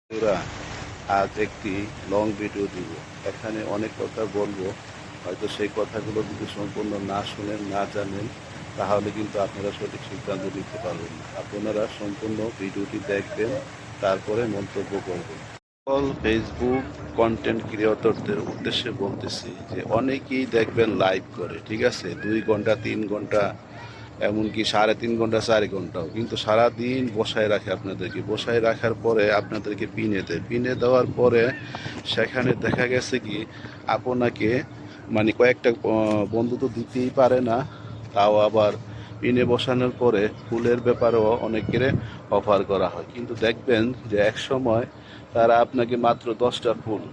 বন্ধুরা, আজ একটি লং ভিডিও দিব। এখানে অনেক কথা বলবো, হয়তো সেই কথাগুলো যদি সম্পূর্ণ না শুনেন, না জানেন, তাহলে কিন্তু আপনারা সঠিক সিদ্ধান্ত নিতে পারবেন না। আপনারা সম্পূর্ণ ভিডিওটি দেখবেন, তারপরে মন্তব্য করবেন। সকল ফেসবুক কন্টেন্ট ক্রিয়েটরদের উদ্দেশ্যে বলতেছি যে অনেকেই দেখবেন লাইভ করে, ঠিক আছে, 2 ঘন্টা 3 ঘন্টা, এমনকি 3.5 ঘন্টা 4 ঘন্টাও, কিন্তু সারাদিন বসায় রাখে আপনাদেরকে। বসায় রাখার পরে আপনাদেরকে পিনে দেয়। পিনে দেওয়ার পরে সেখানে দেখা গেছে কি আপনাকে মানে কয়েকটা বন্ধু তো দিতেই পারে না, তাও আবার পিনে বসানোর পরে ফুলের ব্যাপারেও অনেকের অফার করা হয়। কিন্তু দেখবেন যে এক সময় তারা আপনাকে মাত্র 10টা ফুল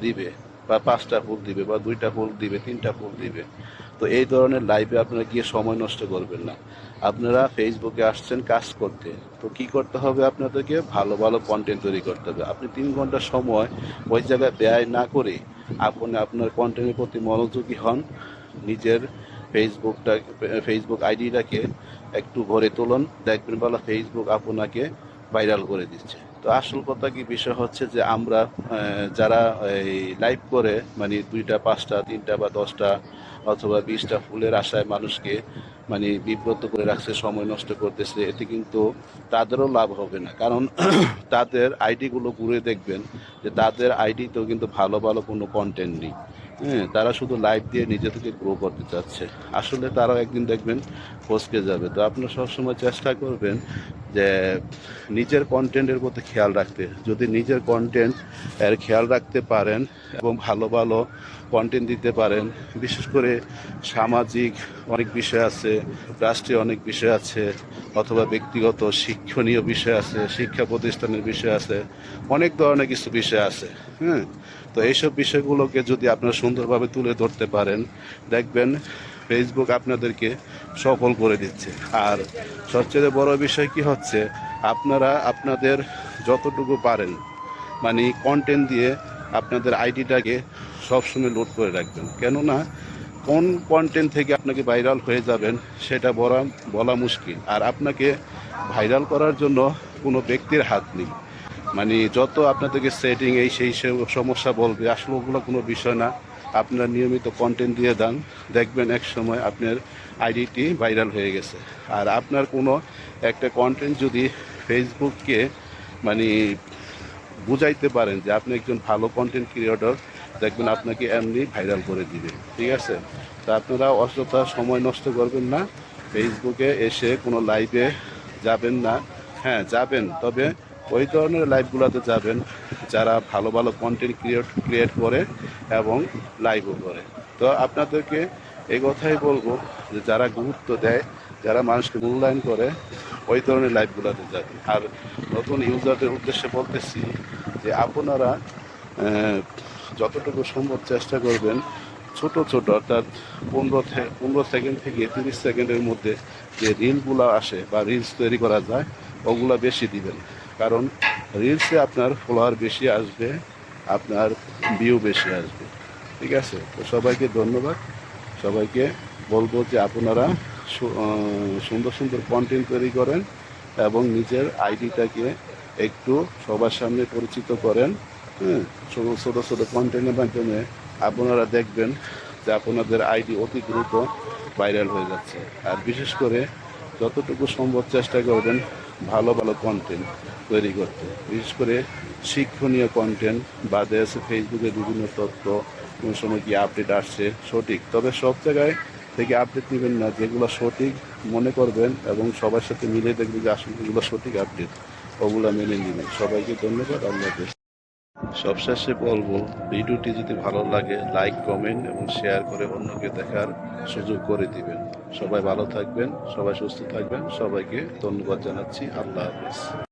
দিবে, বা 5টা ফুল দিবে, বা 2টা ফুল দিবে, 3টা ফুল দিবে। তো এই ধরনের লাইভে আপনারা গিয়ে সময় নষ্ট করবেন না। আপনারা ফেসবুকে আসছেন কাজ করতে, তো কি করতে হবে, আপনাদেরকে ভালো ভালো কন্টেন্ট তৈরি করতে হবে। আপনি 3 ঘন্টা সময় ওই জায়গায় ব্যয় না করে আপনি আপনার কন্টেন্টের প্রতি মনোযোগী হন। নিজের ফেসবুক আইডিটাকে একটু ভরে তুলুন, দেখবেন বলা ফেসবুক আপনাকে ভাইরাল করে দিচ্ছে। তো আসল কথা কি বিষয় হচ্ছে যে আমরা যারা এই লাইভ করে মানে 2টা 5টা 3টা বা 10টা অথবা 20টা ফুলের আশায় মানুষকে মানে বিব্রত করে রাখছে, সময় নষ্ট করতেছে, এতে কিন্তু তাদেরও লাভ হবে না। কারণ তাদের আইডিগুলো ঘুরে দেখবেন যে তাদের আইডিতেও কিন্তু ভালো ভালো কোনো কন্টেন্ট নেই। হ্যাঁ, তারা শুধু লাইভ দিয়ে নিজেদেরকে গ্রো করতে চাচ্ছে। আসলে তারাও একদিন দেখবেন ফসকে যাবে। তো আপনারা সবসময় চেষ্টা করবেন যে নিজের কন্টেন্টের প্রতি খেয়াল রাখতে। যদি নিজের কন্টেন্ট এর খেয়াল রাখতে পারেন এবং ভালো ভালো কন্টেন্ট দিতে পারেন, বিশেষ করে সামাজিক অনেক বিষয় আছে, রাষ্ট্রীয় অনেক বিষয় আছে, অথবা ব্যক্তিগত শিক্ষণীয় বিষয় আছে, শিক্ষা প্রতিষ্ঠানের বিষয় আছে, অনেক ধরনের কিছু বিষয় আছে। হ্যাঁ, তো এইসব বিষয়গুলোকে যদি আপনারা সুন্দরভাবে তুলে ধরতে পারেন, দেখবেন ফেসবুক আপনাদেরকে সফল করে দিচ্ছে। আর সবচেয়ে বড় বিষয় কি হচ্ছে, আপনারা আপনাদের যতটুকু পারেন মানে কন্টেন্ট দিয়ে আপনাদের আইডিটাকে সবসময় লোড করে রাখবেন। কেননা কোন কন্টেন্ট থেকে আপনাকে ভাইরাল হয়ে যাবেন সেটা বলা মুশকিল। আর আপনাকে ভাইরাল করার জন্য কোনো ব্যক্তির হাত নেই। মানে যত আপনাদেরকে সেটিং এই সেই সমস্যা বলবে, আসলে ওগুলো কোনো বিষয় না। আপনারা নিয়মিত কন্টেন্ট দিয়ে দেন, দেখবেন এক সময় আপনার আইডিটি ভাইরাল হয়ে গেছে। আর আপনার কোনো একটা কন্টেন্ট যদি ফেসবুককে মানে বুঝাইতে পারেন যে আপনি একজন ভালো কন্টেন্ট ক্রিয়েটর, দেখবেন আপনাকে এমনি ভাইরাল করে দিবে, ঠিক আছে। তা আপনারা অযথা সময় নষ্ট করবেন না, ফেসবুকে এসে কোনো লাইভে যাবেন না। হ্যাঁ যাবেন, তবে ওই ধরনের লাইভগুলোতে যাবেন যারা ভালো ভালো কন্টেন্ট ক্রিয়েট করে এবং লাইভও করে। তো আপনাদেরকে এই কথাই বলবো যে যারা গুরুত্ব দেয়, যারা মানুষকে মূল্যায়ন করে, ওই ধরনের লাইভগুলোতে যাবে। আর নতুন ইউজারদের উদ্দেশ্যে বলতেছি যে আপনারা যতটুকু সম্ভব চেষ্টা করবেন ছোট ছোট, অর্থাৎ 15 সেকেন্ড থেকে 30 সেকেন্ডের মধ্যে যে রিলগুলো আসে বা রিলস তৈরি করা যায়, ওগুলো বেশি দিবেন। কারণ রিলসে আপনার ফলোয়ার বেশি আসবে, আপনার ভিউ বেশি আসবে, ঠিক আছে। তো সবাইকে ধন্যবাদ। সবাইকে বলবো যে আপনারা সুন্দর সুন্দর কন্টেন্ট তৈরি করেন এবং নিজের আইডিটাকে একটু সবার সামনে পরিচিত করেন। হ্যাঁ, ছোটো ছোটো কন্টেন্টের মাধ্যমে আপনারা দেখবেন যে আপনাদের আইডি অতি দ্রুত ভাইরাল হয়ে যাচ্ছে। আর বিশেষ করে যতটুকু সম্ভব চেষ্টা করবেন ভালো ভালো কন্টেন্ট তৈরি করতে, বিশেষ করে শিক্ষণীয় কন্টেন্ট। বাদে আছে ফেসবুকে বিভিন্ন তথ্য, কোন সময় কি আপডেট আসছে সঠিক, তবে সব জায়গায় থেকে আপডেট নেবেন না। যেগুলো সঠিক মনে করবেন এবং সবার সাথে মিলে দেখবেন যে আসলে এগুলো সঠিক আপডেট, ওগুলো মেনে নেবেন। সবাইকে ধন্যবাদ। আল্লাহ হাফেজ। সবশেষে বলবো, ভিডিওটি যদি ভালো লাগে লাইক কমেন্ট এবং শেয়ার করে অন্যকে দেখার সুযোগ করে দিবেন। সবাই ভালো থাকবেন, সবাই সুস্থ থাকবেন। সবাইকে ধন্যবাদ জানাচ্ছি। আল্লাহ হাফেজ।